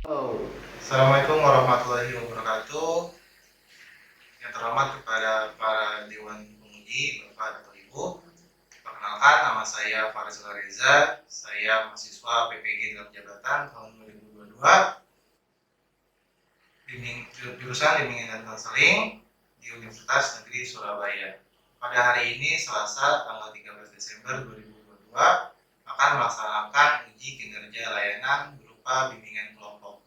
Assalamualaikum warahmatullahi wabarakatuh. Yang terhormat kepada para Dewan Penguji, Bapak atau Ibu. Perkenalkan, nama saya Faris Reza. Saya mahasiswa PPG dalam jabatan tahun 2022. Jurusan Bimbingan dan Konseling di Universitas Negeri Surabaya. Pada hari ini, Selasa, tanggal 13 Desember 2022, akan melaksanakan uji kinerja layanan berupa bimbingan kelompok.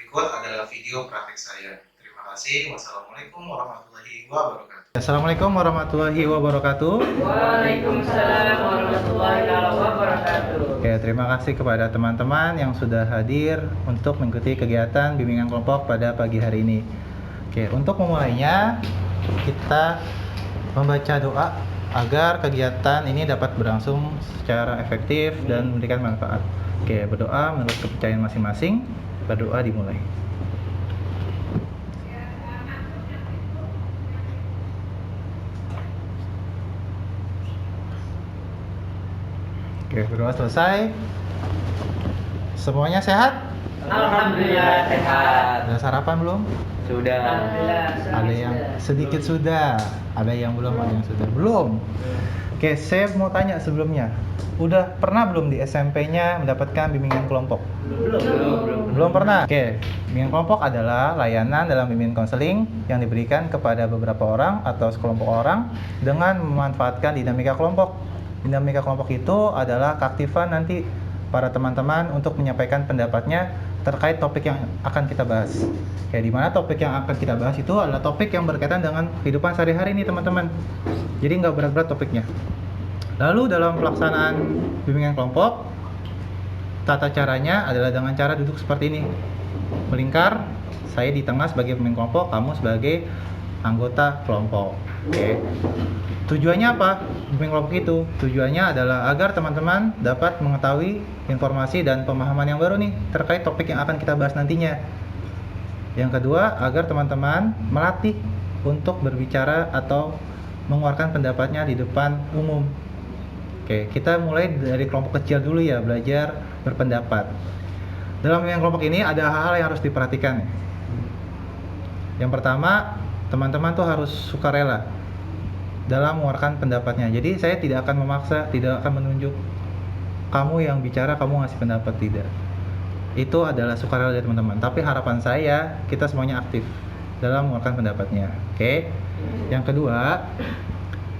Berikut adalah video praktik saya. Terima kasih. Wassalamualaikum warahmatullahi wabarakatuh. Assalamualaikum warahmatullahi wabarakatuh. Waalaikumsalam warahmatullahi wabarakatuh. Oke, terima kasih kepada teman-teman yang sudah hadir untuk mengikuti kegiatan bimbingan kelompok pada pagi hari ini. Oke, untuk memulainya kita membaca doa agar kegiatan ini dapat berlangsung secara efektif dan memberikan manfaat. Oke, berdoa menurut kepercayaan masing-masing. Berdoa dimulai. Oke, berdoa selesai. Semuanya sehat? Alhamdulillah sehat. Sudah sarapan belum? Sudah. Alhamdulillah. Ada yang sedikit sudah, ada yang belum, ada yang sudah belum. Oke, saya mau tanya sebelumnya, udah pernah belum di SMP-nya mendapatkan bimbingan kelompok? Belum pernah. Oke, bimbingan kelompok adalah layanan dalam bimbingan konseling yang diberikan kepada beberapa orang atau sekelompok orang dengan memanfaatkan dinamika kelompok. Dinamika kelompok itu adalah keaktifan nanti para teman-teman untuk menyampaikan pendapatnya terkait topik yang akan kita bahas. Di mana topik yang akan kita bahas itu adalah topik yang berkaitan dengan kehidupan sehari-hari nih teman-teman. Jadi nggak berat-berat topiknya. Lalu dalam pelaksanaan bimbingan kelompok, tata caranya adalah dengan cara duduk seperti ini. Melingkar, saya di tengah sebagai pemimpin kelompok, kamu sebagai anggota kelompok. Oke. Tujuannya apa? Bimbingan kelompok itu tujuannya adalah agar teman-teman dapat mengetahui informasi dan pemahaman yang baru nih terkait topik yang akan kita bahas nantinya. Yang kedua, agar teman-teman melatih untuk berbicara atau mengeluarkan pendapatnya di depan umum. Oke, kita mulai dari kelompok kecil dulu ya, belajar berpendapat. Dalam bimbingan kelompok ini ada hal-hal yang harus diperhatikan. Yang pertama, teman-teman tuh harus sukarela dalam mengeluarkan pendapatnya. Jadi saya tidak akan memaksa, tidak akan menunjuk kamu yang bicara, kamu ngasih pendapat, tidak. Itu adalah sukarela dari teman-teman. Tapi harapan saya kita semuanya aktif dalam mengeluarkan pendapatnya. Oke. Yang kedua,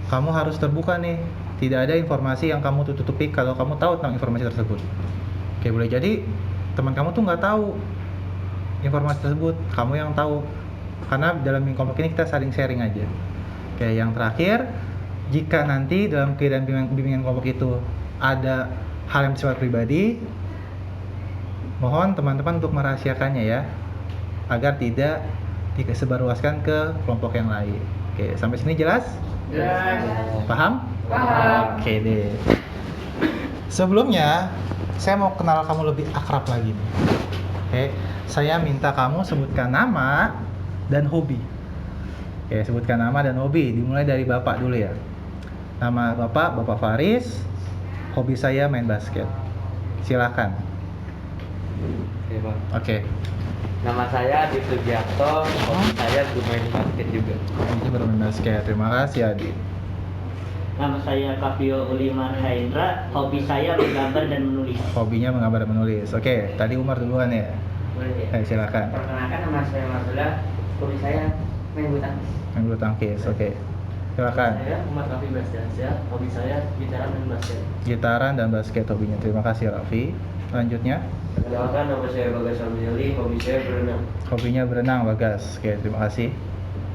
kamu harus terbuka nih. Tidak ada informasi yang kamu tutupi kalau kamu tahu tentang informasi tersebut. Oke, boleh jadi teman kamu tuh nggak tahu informasi tersebut, kamu yang tahu. Karena dalam kelompok ini kita saling sharing aja. Oke, yang terakhir, jika nanti dalam kegiatan bimbingan kelompok itu ada hal yang bersifat pribadi, mohon teman-teman untuk merahasiakannya ya, agar tidak disebarluaskan ke kelompok yang lain. Oke, sampai sini jelas? Jelas. Paham? Paham. Oke deh. Sebelumnya, saya mau kenal kamu lebih akrab lagi nih. Oke, saya minta kamu sebutkan nama dan hobi. Oke, sebutkan nama dan hobi. Dimulai dari Bapak dulu ya. Nama Bapak Faris. Hobi saya main basket. Silakan. Oke, Pak. Oke. Nama saya Adi Sugiarto, hobi saya bermain basket juga. Ini bermain basket. Terima kasih Adi. Nama saya Kavio Ulimar Haindra, hobi saya menggambar dan menulis. Hobinya menggambar dan menulis. Oke, tadi Umar duluan ya. Boleh ya? Silakan. Perkenalkan, nama saya Marsula, hobi saya main bulu tangkis. Main bulu tangkis. Oke. Silakan. Saya Umar Raffi Bastiansyah, hobi saya gitaran dan basket. Gitaran dan basket hobinya. Terima kasih Raffi. Lanjutnya. Perkenalkan, nama saya Bagas Amjali, hobi saya berenang. Hobinya berenang, Bagas. Oke, terima kasih.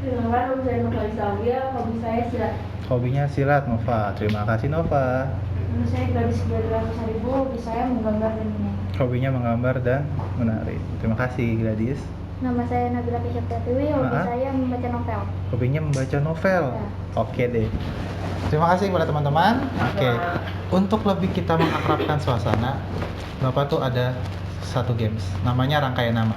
Perkenalkan, nama saya Nova Isawia, hobi saya silat. Hobinya silat, Nova. Terima kasih Nova. Nama saya Gladys Gladys Saribu, hobi saya menggambar dan menyanyi. Hobinya menggambar dan menari. Terima kasih Gladys. Nama saya Nabila Kesyaptiwi, hobi Maaf? saya membaca novel. Hobinya membaca novel. Ya. Oke deh. Terima kasih kepada teman-teman. Oke. Untuk lebih kita mengakrabkan suasana, Bapak tuh ada satu games. Namanya rangkaian nama.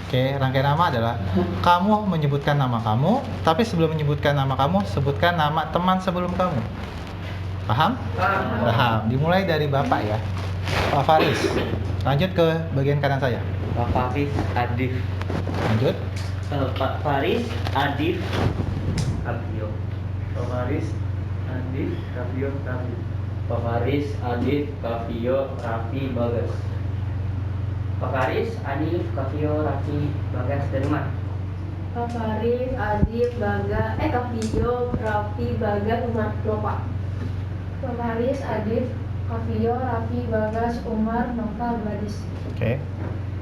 Oke, rangkaian nama adalah kamu menyebutkan nama kamu, tapi sebelum menyebutkan nama kamu, sebutkan nama teman sebelum kamu. Paham? Paham. Dimulai dari Bapak ya. Pak Faris. Lanjut ke bagian kanan saya. Pak Faris Adif Lanjut. Pak Faris Adif Kabio. Pak Faris Adif Kavio Raffi. Pak Faris Adif Kavio Raffi Bagas. Pak Faris Adif Kavio Raffi Bagas dari mana? Pak Faris, Adif, Kavio, Raffi, Bagas, Umar, Nova. Pak Faris, Adif, Kavio, Raffi, Bagas, Umar, Nova, Gladys. Oke.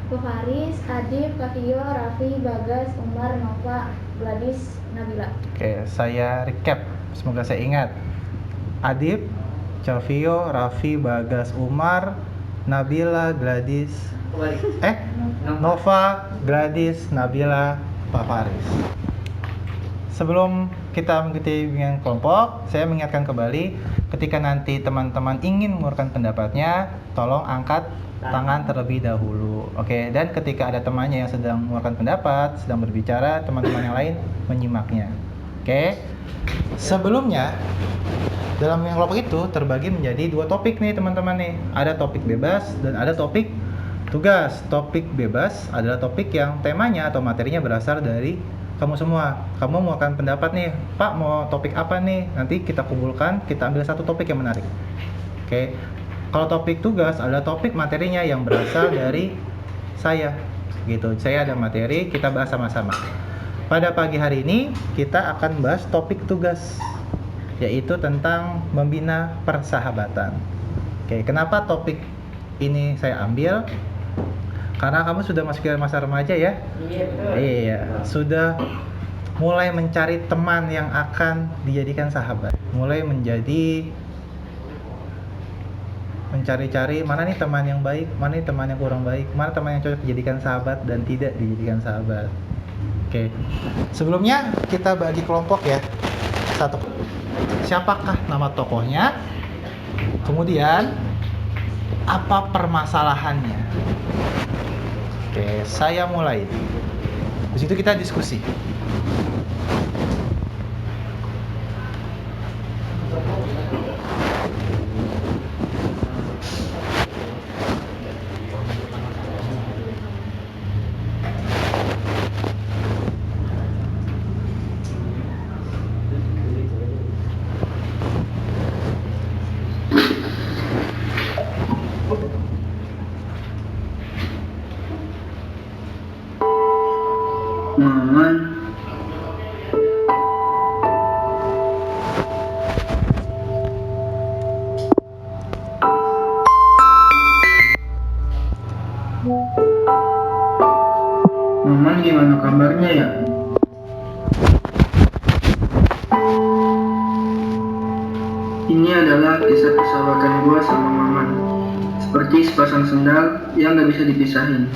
Pak Faris, Adif, Kavio, Raffi, Bagas, Umar, Nova, Gladys, Nabila. Oke, saya recap. Semoga saya ingat. Adib, Cavio, Raffi, Bagas, Umar, Nabila, Gladys, Nova, Gladys, Nabila, Pak Faris. Sebelum kita mengikuti bimbingan kelompok, saya mengingatkan kembali ketika nanti teman-teman ingin mengeluarkan pendapatnya, tolong angkat tangan terlebih dahulu. Oke, dan ketika ada temannya yang sedang mengeluarkan pendapat, sedang berbicara, teman-teman yang lain menyimaknya. Oke. Sebelumnya dalam yang kelompok itu terbagi menjadi 2 topik nih teman-teman nih. Ada topik bebas dan ada topik tugas. Topik bebas adalah topik yang temanya atau materinya berasal dari kamu semua. Kamu mau akan pendapat nih, Pak mau topik apa nih? Nanti kita kumpulkan, kita ambil satu topik yang menarik. Oke. Kalau topik tugas adalah topik materinya yang berasal dari saya. Gitu. Saya ada materi, kita bahas sama-sama. Pada pagi hari ini kita akan bahas topik tugas, yaitu tentang membina persahabatan. Oke, kenapa topik ini saya ambil? Karena kamu sudah masuk ke masa remaja ya? Iya betul. Iya, sudah mulai mencari teman yang akan dijadikan sahabat. Mulai mencari-cari mana nih teman yang baik, mana nih teman yang kurang baik, mana teman yang cocok dijadikan sahabat dan tidak dijadikan sahabat. Oke. Sebelumnya kita bagi kelompok ya. Satu. Siapakah nama tokohnya? Kemudian apa permasalahannya? Oke, saya mulai. Di situ kita diskusi. Muhammad Maman gimana kabarnya ya? Ini adalah kisah persahabatan gua sama Maman. Seperti sepasang sendal yang gak bisa dipisahin.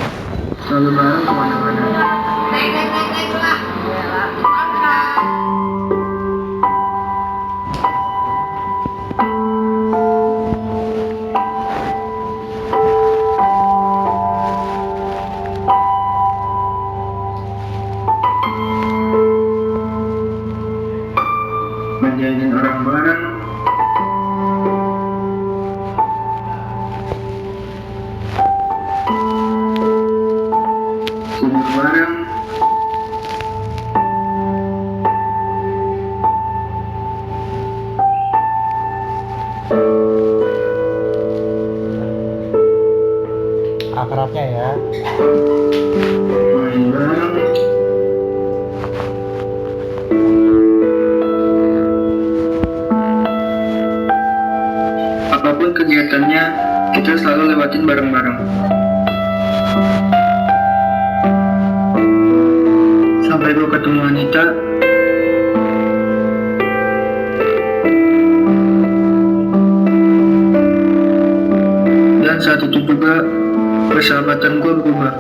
Selalu bareng kemana-mana. Menjadiin orang bareng, tidur bareng, Akrabnya ya. main bareng, apapun kegiatannya kita selalu lewatin bareng-bareng. Sampai gue ketemu Anita, dan saat itu juga persahabatan gue berubah.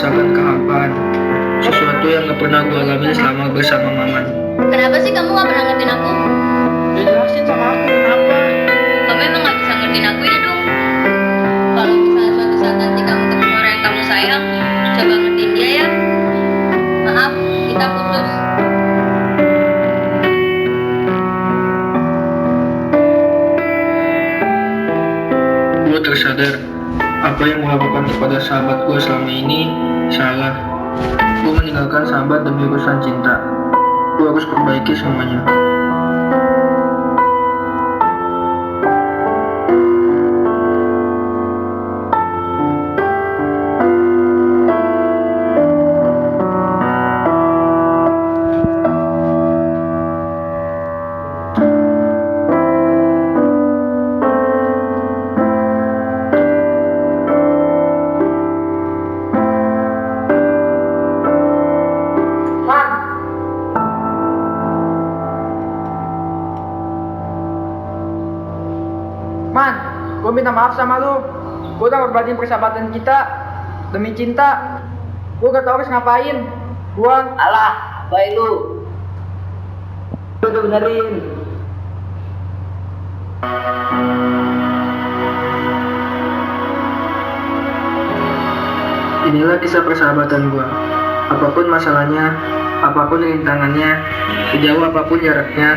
merasakan kehampaan. Sesuatu yang gak pernah gue alamin selama bersama Maman. Kenapa sih kamu gak pernah ngertiin aku? Ya jelasin sama aku kenapa. Kamu emang gak bisa ngertiin aku ya dong? Kalau misalnya suatu saat nanti kamu ketemu orang yang kamu sayang, coba ngertiin dia ya. Maaf, kita putus. Gue tersadar apa yang gue lakukan kepada sahabat gue selama ini salah. Gue meninggalkan sahabat demi urusan cinta. Gue harus perbaiki semuanya. Man, gue minta maaf sama lu. Gue udah ngorbanin persahabatan kita demi cinta. Gue gak tau harus ngapain. Buang. Alah, baik lu. Lu udah benerin. Inilah kisah persahabatan gue. Apapun masalahnya, apapun rintangannya, sejauh apapun jaraknya,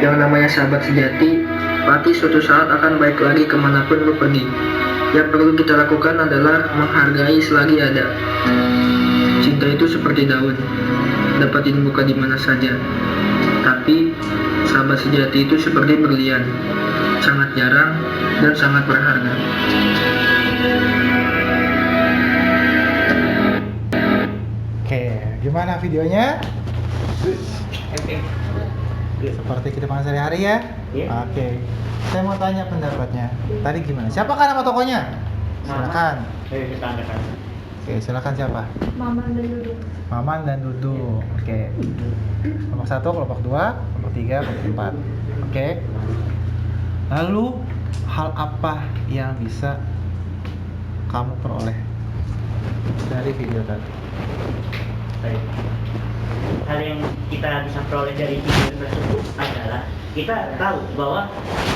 yang namanya sahabat sejati, pasti suatu saat akan baik lagi kemanapun lu pergi. Yang perlu kita lakukan adalah menghargai selagi ada. Cinta itu seperti daun, dapat dibuka di mana saja. Tapi sahabat sejati itu seperti berlian, sangat jarang dan sangat berharga. Oke, gimana videonya? Seperti kita makan sehari-hari ya? Iya. Oke. Saya mau tanya pendapatnya. Tadi gimana? Siapa kan nama tokonya? Silakan. Kita angkat. Oke, silakan siapa? Maman dan Duduk. Maman dan Dudu. Oke. Kelompok 1, kelompok 2, kelompok 3, kelompok 4. Oke. Lalu hal apa yang bisa kamu peroleh dari video tadi? Baik. Hal yang kita bisa peroleh dari video tersebut adalah kita tahu bahwa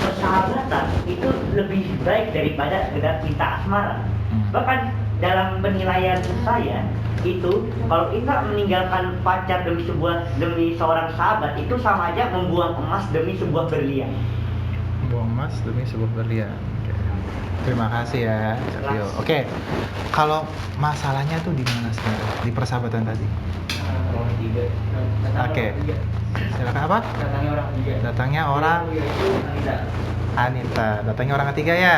persahabatan itu lebih baik daripada sekedar cinta asmara. Bahkan dalam penilaian saya itu kalau kita meninggalkan pacar demi seorang sahabat itu sama aja membuang emas demi sebuah berlian. Buang emas demi sebuah berlian. Oke. Terima kasih ya, Savio. Oke. Kalau masalahnya tuh di mana sekarang? Di persahabatan tadi. Oke. Silakan apa? Datangnya orang Anita. Datangnya orang ketiga ya?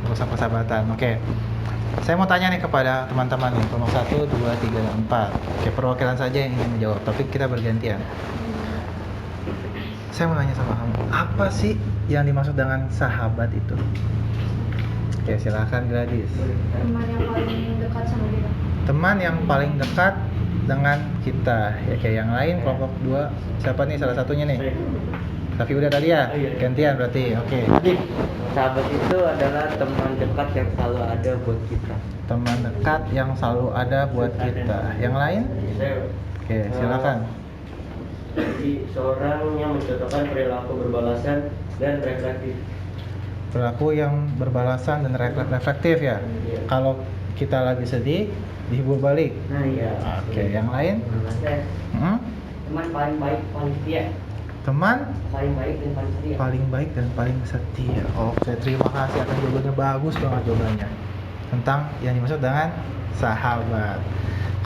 Urusan persahabatan. Oke. Saya mau tanya nih kepada teman-teman nih, kelompok 1, 2, 3, dan 4. Oke, perwakilan saja yang ingin menjawab, tapi kita bergantian. Saya mau nanya sama kamu, apa sih yang dimaksud dengan sahabat itu? Oke, silakan Gladys. Teman yang paling dekat sama kita. Teman yang paling dekat dengan kita. Ya kayak yang lain, kelompok 2. Siapa nih salah satunya nih? Tapi udah tadi ya? Gantian berarti. Oke. Sahabat itu adalah teman dekat yang selalu ada buat kita. Teman dekat yang selalu ada buat kita. Yang lain? Oke, silakan. Jadi seorang yang mencontohkan perilaku berbalasan dan reflektif. Perilaku yang berbalasan dan reflektif ya. Kalau kita lagi sedih, dihibur balik. Nah iya. Oke, yang lain? Teman paling baik, paling setia. Teman Paling baik dan paling setia. paling baik dan paling setia. Oke, terima kasih atas jawabannya, bagus banget jawabannya. Tentang yang dimaksud dengan sahabat.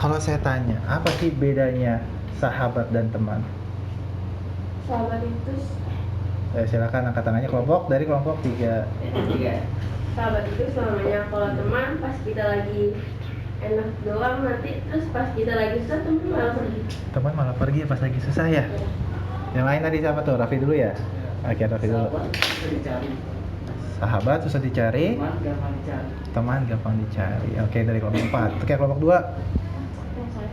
Kalau saya tanya, apa sih bedanya sahabat dan teman? Sahabat itu Silakan angkat tangannya kelompok dari kelompok 3. sahabat itu selamanya. Kalau teman pas kita lagi enak doang nanti, terus pas kita lagi susah teman malah pergi. Teman malah pergi pas lagi susah ya. Yang lain tadi siapa tuh? Raffi dulu ya? Oke, Raffi dulu. Sahabat susah dicari, teman gampang dicari. Oke, dari kelompok 4. Oke, kelompok 2.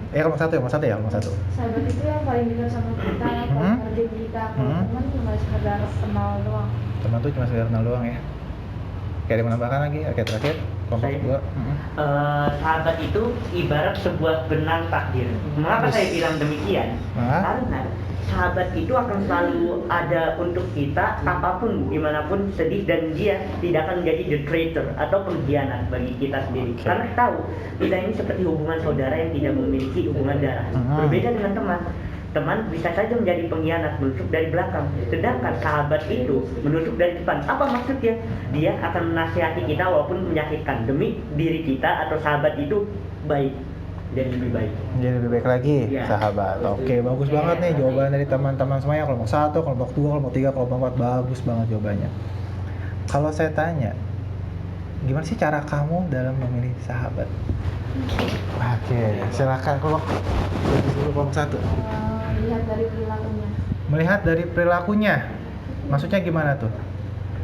Kelompok 1 ya, kelompok 1 ya, kelompok 1. Sahabat itu yang paling dekat sama kita, ngertiin kita. Kalau teman cuma sekedar kenal doang. Teman tuh cuma sekedar kenal doang ya. Oke, ada yang menambahkan lagi? Oke, terakhir. Kelompok Saya- kedua. Sahabat itu ibarat sebuah benang takdir. Mengapa saya bilang demikian? Hah? Karena sahabat itu akan selalu ada untuk kita apapun, gimana pun sedih, dan dia tidak akan menjadi the traitor atau pengkhianat bagi kita sendiri. Oke. Karena tahu kita ini seperti hubungan saudara yang tidak memiliki hubungan darah. Berbeda dengan teman. Teman bisa saja menjadi pengkhianat, menusuk dari belakang. Sedangkan sahabat itu menusuk dari depan. Apa maksudnya? Dia akan menasihati kita walaupun menyakitkan demi diri kita atau sahabat itu baik dan lebih baik. Jadi lebih baik lagi, Iya. sahabat. Oke, bagus banget nih jawaban dari teman-teman semuanya. Kelompok 1, kelompok 2, kelompok 3, kelompok 4. Bagus banget jawabannya. Kalau saya tanya, gimana sih cara kamu dalam memilih sahabat? Oke, silakan kelompok 1. Lihat dari perilakunya. Melihat dari perilakunya. Maksudnya gimana tuh?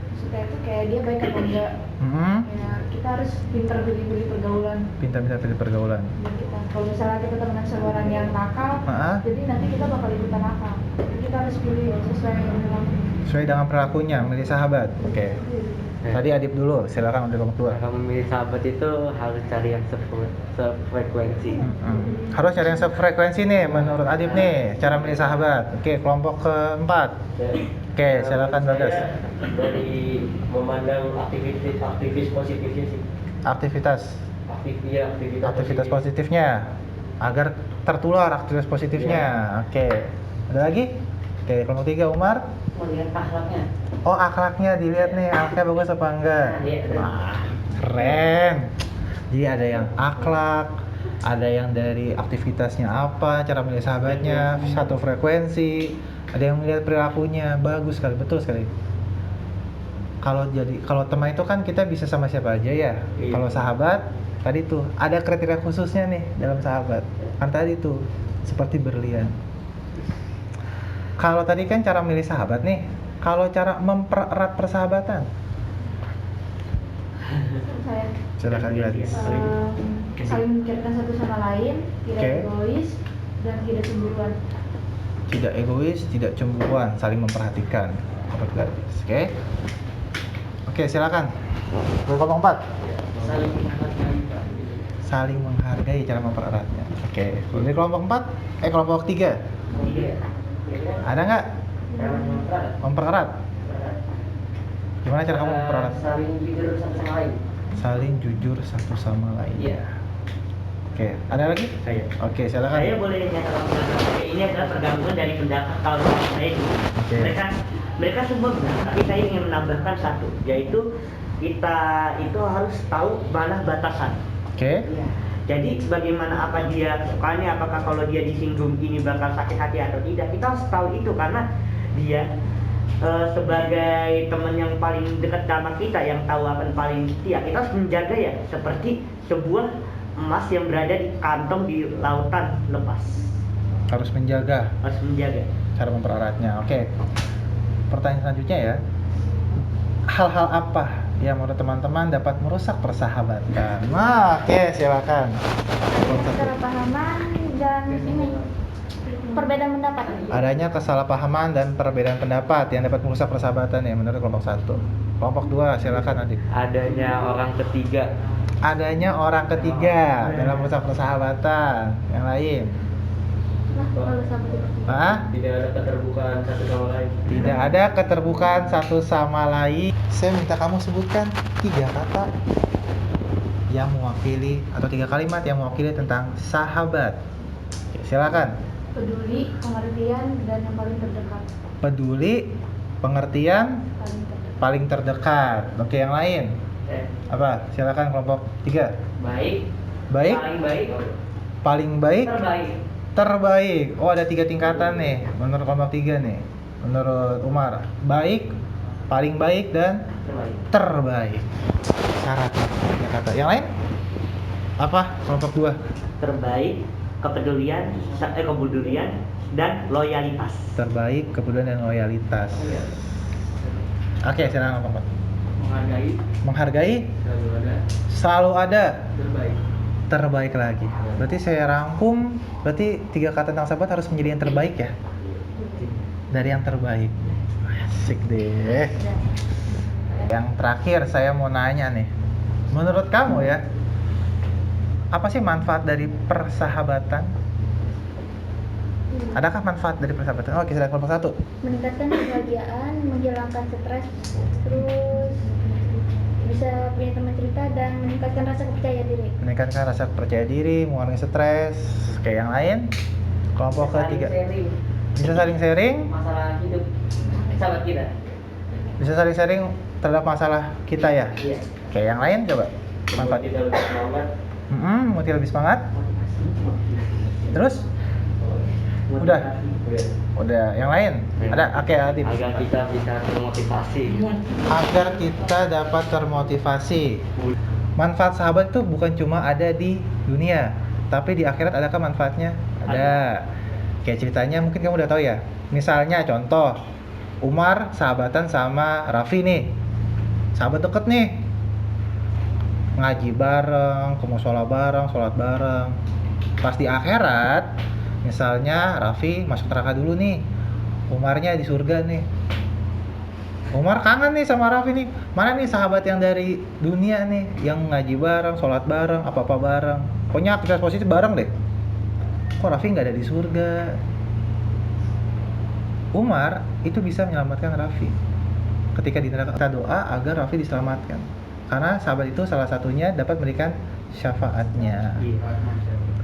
Maksudnya itu kayak dia baik apa enggak. Ya, kita harus pintar pilih-pilih pergaulan. Pintar-pintar pilih pergaulan. Dan kita, kalau misalnya kita temenan sama orang yang nakal, Ah. jadi nanti kita bakal ikutan nakal. Jadi kita harus pilih sesuai dengan perilaku. Sesuai dengan perilakunya, milih sahabat. Oke. Tadi Adip dulu, silakan untuk kelompok 2. Kalau memilih sahabat itu harus cari yang sefrekuensi. Harus cari yang sefrekuensi nih menurut Adip nih, cara milih sahabat. Oke, kelompok keempat. Oke, silakan Bagas. Dari memandang aktivitas positifnya sih. Aktivitas Aktivitas positifnya agar tertular aktivitas positifnya. Oke. Ada lagi? Oke, kelompok 3 Umar. Melihat akhlaknya. Oh, akhlaknya dilihat nih, akhlaknya bagus apa enggak? Wah, keren. Jadi ada yang akhlak, ada yang dari aktivitasnya apa, cara milih sahabatnya, satu frekuensi, ada yang melihat perilakunya, bagus sekali, betul sekali. Kalau teman itu kan kita bisa sama siapa aja ya. Iya. Kalau sahabat tadi tuh ada kriteria khususnya nih dalam sahabat. Kan tadi tuh seperti berlian. Kalau tadi kan cara milih sahabat nih. Kalau cara mempererat persahabatan, Saya silakan Gladys. saling memikirkan satu sama lain, tidak Oke. egois dan tidak cemburuan. Tidak egois, tidak cemburuan, saling memperhatikan. Menurut Gladys. Oke. Oke, silakan. Kelompok 4. Saling menghargai cara mempereratnya. Oke. Dari kelompok 4, kelompok 3. Ada nggak mempererat? Gimana cara kamu mempererat? Saling jujur satu sama lain. Saling jujur satu sama lain. Iya. Oke, ada lagi? Saya. Oke, silakan. Saya boleh nyatakan ini adalah pergabungan dari pendapat kawan saya dulu. Oke. Mereka semua benar, tapi saya ingin menambahkan satu, yaitu kita itu harus tahu mana batasan. Oke. Iya. Jadi bagaimana apa dia sukanya, apakah kalau dia disinggung ini bakal sakit hati atau tidak, kita harus tahu itu karena dia sebagai teman yang paling dekat sama kita, yang tahu akan paling setia, kita harus menjaga ya seperti sebuah emas yang berada di kantong di lautan lepas. Harus menjaga Harus menjaga. cara mempereratnya. Oke. Pertanyaan selanjutnya ya. Hal-hal apa yang menurut teman-teman dapat merusak persahabatan? Nah, oke, silakan. Kesalahpahaman dan ini perbedaan pendapat. Adanya kesalahpahaman dan perbedaan pendapat yang dapat merusak persahabatan ya menurut kelompok 1. Kelompok 2, silakan Adit. Adanya orang ketiga. Adanya orang ketiga dalam merusak persahabatan. Yang lain? Nah, kalau sama seperti Hah? Tidak ada keterbukaan satu sama lain. Tidak ada keterbukaan satu sama lain. Saya minta kamu sebutkan 3 kata yang mewakili atau 3 kalimat yang mewakili tentang sahabat. Oke, silakan. peduli, pengertian, dan yang paling terdekat. Peduli, pengertian, Paling terdekat. paling terdekat. Oke, yang lain? Apa? Silakan kelompok 3. Baik. Baik, Paling baik. paling baik, Terbaik. terbaik. Oh, ada 3 tingkatan nih menurut kelompok 3 nih. Menurut Umar, baik, paling baik, dan Terbaik. terbaik. Syarat 3 kata. Yang lain? Apa? Kelompok 2. Terbaik, kepedulian, dan loyalitas. Terbaik, kepedulian, dan loyalitas. Oke, silakan kelompok 4. Menghargai. Menghargai, Selalu ada. selalu ada, Terbaik. terbaik lagi. Berarti saya rangkum, berarti 3 kata tentang sahabat harus menjadi yang terbaik ya? Dari yang terbaik. Asik deh. Yang terakhir saya mau nanya nih. Menurut kamu ya, apa sih manfaat dari persahabatan? Adakah manfaat dari persahabatan? Oke, silakan kelompok 1. Meningkatkan kebahagiaan, menghilangkan stres, terus bisa punya teman cerita dan meningkatkan rasa percaya diri. Meningkatkan rasa percaya diri, mengurangi stres. Kayak yang lain? Kelompok ketiga. Bisa saling sharing, masalah hidup sahabat kita. bisa saling sharing terhadap masalah kita ya. Iya. Kayak yang lain coba. Manfaat. Kita lebih semangat. Motivasi lebih semangat. Terus? Udah. Udah. Yang lain? Ada? Oke, Adib. Agar kita bisa termotivasi. Agar kita dapat termotivasi. Manfaat sahabat itu bukan cuma ada di dunia, tapi di akhirat adakah manfaatnya? Ada. Kayak ceritanya mungkin kamu udah tahu ya. Misalnya contoh, Umar sahabatan sama Raffi nih. Sahabat deket nih. Ngaji bareng, ke mushola bareng, sholat bareng. Pas di akhirat, misalnya Raffi masuk neraka dulu nih. Umarnya di surga nih. Umar kangen nih sama Raffi nih. Mana nih sahabat yang dari dunia nih, yang ngaji bareng, sholat bareng, apa-apa bareng. Pokoknya aktivitas positif bareng deh. Kok Raffi nggak ada di surga? Umar itu bisa menyelamatkan Raffi. Ketika di neraka kita doa agar Raffi diselamatkan. Karena sahabat itu salah satunya dapat memberikan syafaatnya.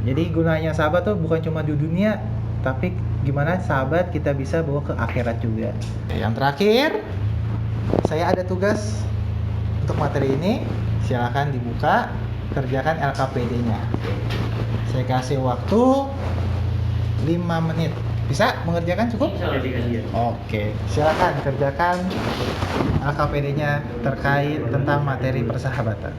Jadi gunanya sahabat tuh bukan cuma di dunia, tapi gimana sahabat kita bisa bawa ke akhirat juga. Yang terakhir, saya ada tugas untuk materi ini. Silakan dibuka, kerjakan LKPD-nya. Saya kasih waktu 5 menit. Bisa mengerjakan cukup? Oke, silakan kerjakan LKPD-nya terkait tentang materi persahabatan.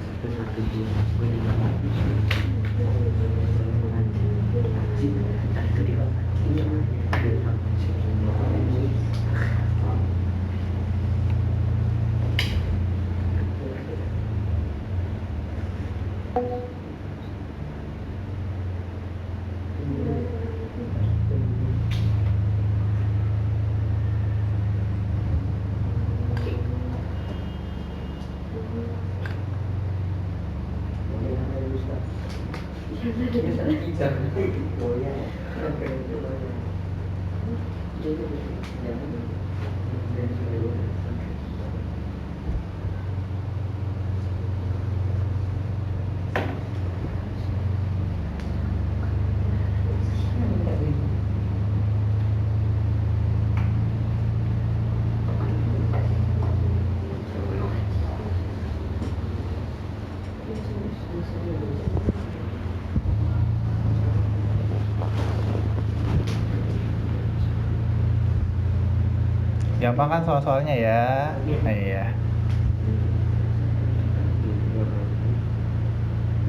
Gampang kan soal-soalnya ya? Iya.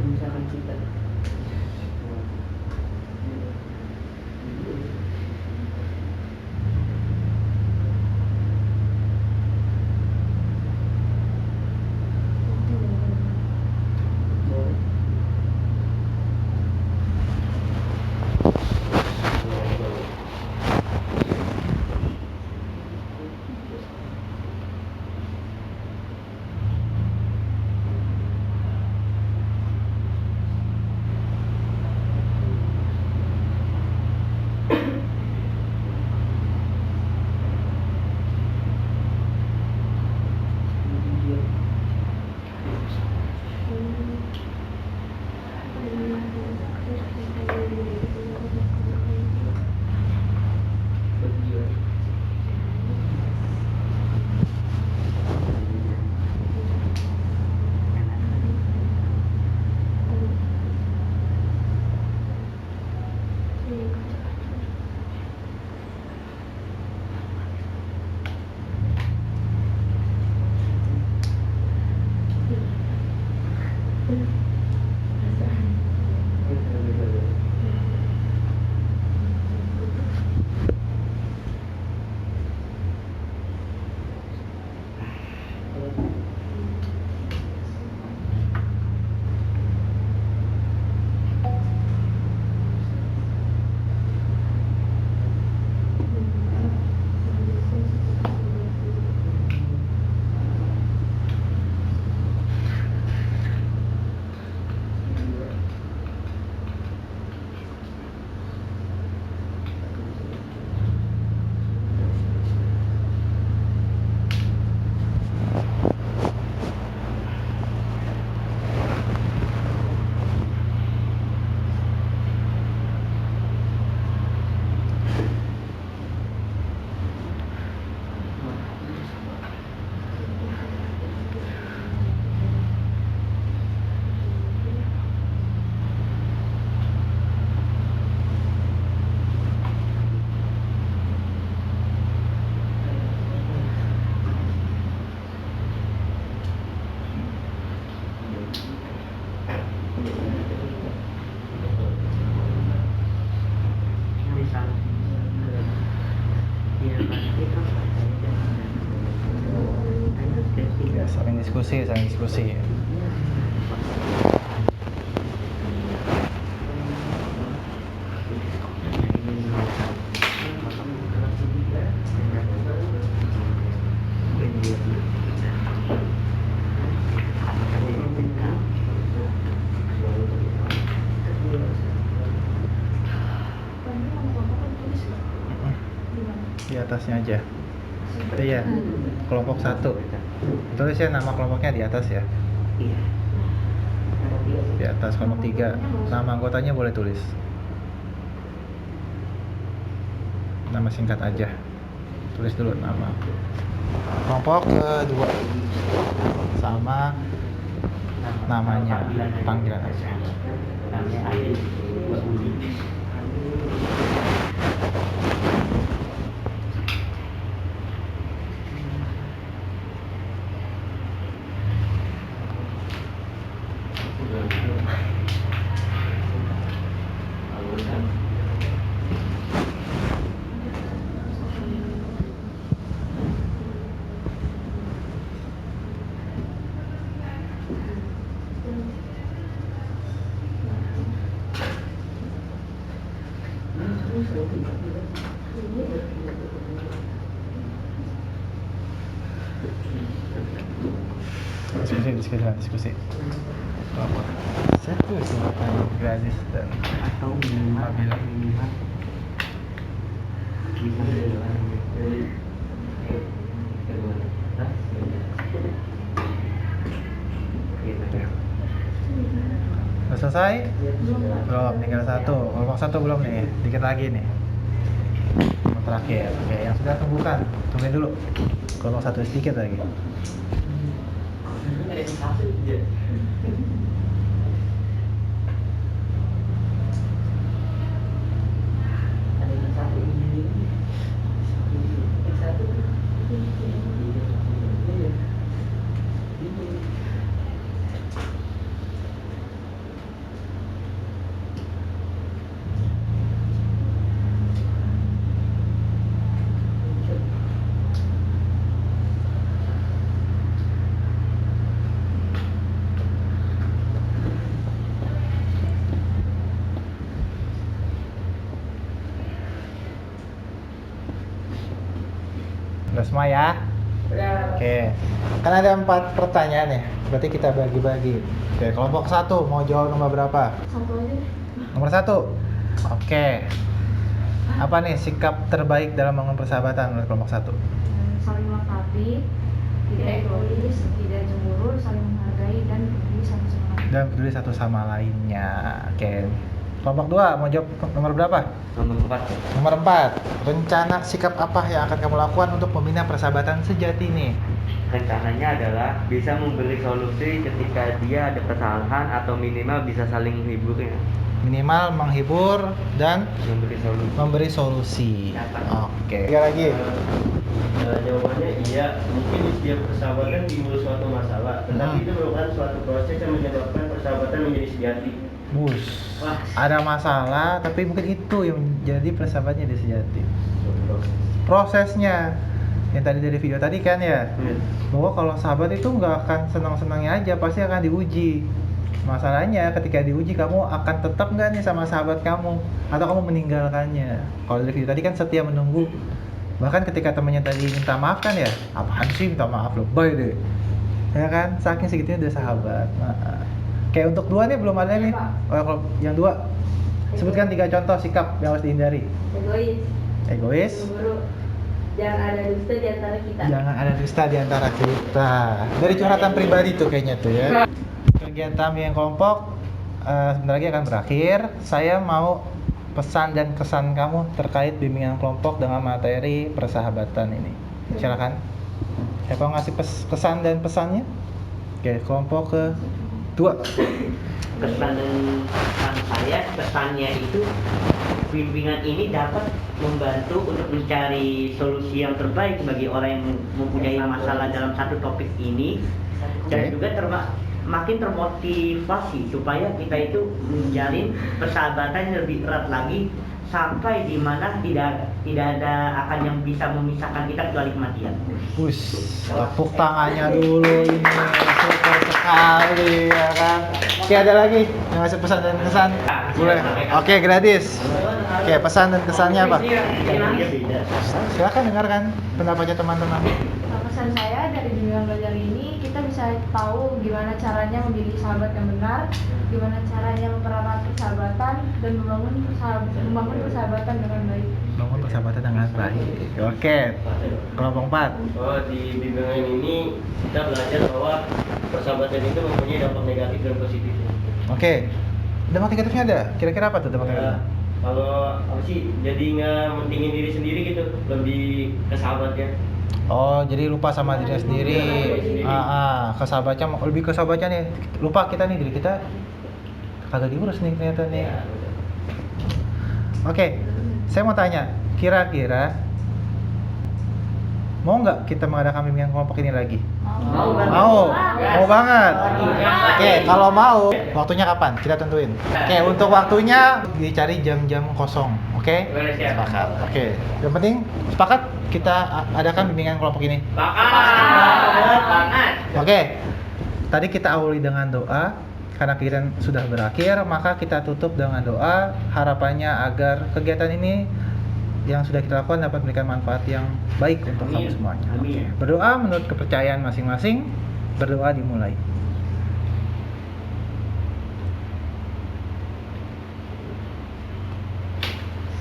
Misalkan kita saling diskusi. Di atasnya aja. Iya, kelompok 1. Tulis ya nama kelompoknya di atas ya. Iya. Di atas kelompok 3. Nama anggotanya boleh tulis. Nama singkat aja. Tulis dulu nama. Kelompok kedua sama namanya, panggilan aja. Namanya Adil. Diskusi. Kelompok 1 silakan gratis dan Atau minimal apabila bisa udah selesai? Belum, tinggal 1. Kelompok 1 belum nih, dikit lagi nih. Kelompok terakhir. Oke, yang sudah tunggukan. Tungguin dulu. Kelompok 1 sedikit lagi. Udah semua ya? Oke. Kan ada 4 pertanyaan ya. Berarti kita bagi-bagi. Oke, kelompok 1 mau jawab nomor berapa? 1 aja. Nomor 1. Oke. Apa nih sikap terbaik dalam membangun persahabatan menurut kelompok 1? Saling melengkapi, tidak egois, tidak cemburu, saling menghargai dan peduli satu sama lain. Dan peduli satu sama lainnya. Oke. Kelompok 2 mau jawab nomor berapa? Nomor 4. Nomor 4. Rencana sikap apa yang akan kamu lakukan untuk membina persahabatan sejati nih? Rencananya adalah bisa memberi solusi ketika dia ada kesalahan atau minimal bisa saling menghiburnya. Minimal menghibur dan Memberi solusi. memberi solusi. Oke. Tiga lagi. Jawabannya iya, mungkin di setiap persahabatan timbul suatu masalah, tetapi itu merupakan suatu proses yang menyebabkan persahabatan menjadi sejati. Bus. Ada masalah, tapi mungkin itu yang jadi persahabatnya di sejati. Prosesnya yang tadi dari video tadi kan ya, bahwa kalau sahabat itu nggak akan senang-senangnya aja, pasti akan diuji. Masalahnya ketika diuji kamu akan tetap nggak nih sama sahabat kamu, atau kamu meninggalkannya. Kalau dari video tadi kan setia menunggu. Bahkan ketika temannya tadi minta maaf kan ya, apaan sih minta maaf, lebay deh, ya kan, saking segitunya udah sahabat. Nah, kayak untuk 2 nih belum ada nih. Oh, kalau yang 2 sebutkan 3 contoh sikap yang harus dihindari. Egois. Cemburu. Jangan ada dusta di antara kita. Jangan ada dusta di antara kita. Dari curhatan pribadi tuh kayaknya tuh ya. Kegiatan bimbingan kelompok sebentar lagi akan berakhir. Saya mau pesan dan kesan kamu terkait bimbingan kelompok dengan materi persahabatan ini. Silakan. Siapa mau ngasih kesan dan pesannya? Oke, kelompok kedua. Kesan dan pesan saya, kesannya itu bimbingan ini dapat membantu untuk mencari solusi yang terbaik bagi orang yang mempunyai masalah dalam satu topik ini, dan Oke. juga makin termotivasi supaya kita itu menjalin persahabatan yang lebih erat lagi sampai di mana tidak ada akan yang bisa memisahkan kita kecuali kematian. Push, tepuk tangannya dulu ini, super sekali ya kan. Oke, ada lagi yang ngasih pesan dan kesan? Boleh. Oke, gratis. Oke, pesan dan kesannya apa? Silakan dengarkan pendapatnya teman-teman. Pesan saya dari bimbingan belajar ini, kita bisa tahu gimana caranya menjadi sahabat yang benar, gimana caranya mempererat persahabatan dan membangun persahabatan dengan baik. Bangun persahabatan dengan baik. Oke, kelompok 4. Oh, di bimbingan ini kita belajar bahwa persahabatan itu mempunyai dampak negatif dan positif. Oke, dampak negatifnya ada. Kira-kira apa tuh dampak negatifnya? Kalau apa sih, jadi nggak mentingin diri sendiri gitu, lebih ke sahabatnya. Oh, jadi lupa sama diri sendiri. Kesahabatnya lebih ke sahabatnya nih. Lupa kita nih, diri kita kagak diurus nih ternyata nih. Oke, saya mau tanya, kira-kira mau nggak kita mengadakan bimbingan kelompok ini lagi? Mau banget. Oke, kalau mau, waktunya kapan? Kita tentuin. Oke, untuk waktunya dicari jam-jam kosong. Oke? Sepakat. Oke, yang penting sepakat kita adakan bimbingan kelompok ini. Oke, tadi kita awali dengan doa. Karena kegiatan sudah berakhir, maka kita tutup dengan doa. Harapannya agar kegiatan ini yang sudah kita lakukan dapat memberikan manfaat yang baik untuk kamu semuanya. Berdoa menurut kepercayaan masing-masing. Berdoa dimulai.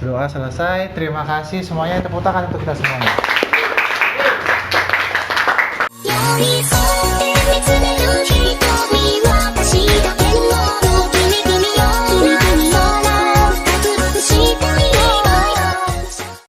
Doa selesai. Terima kasih semuanya. Tepuk tangan untuk kita semuanya.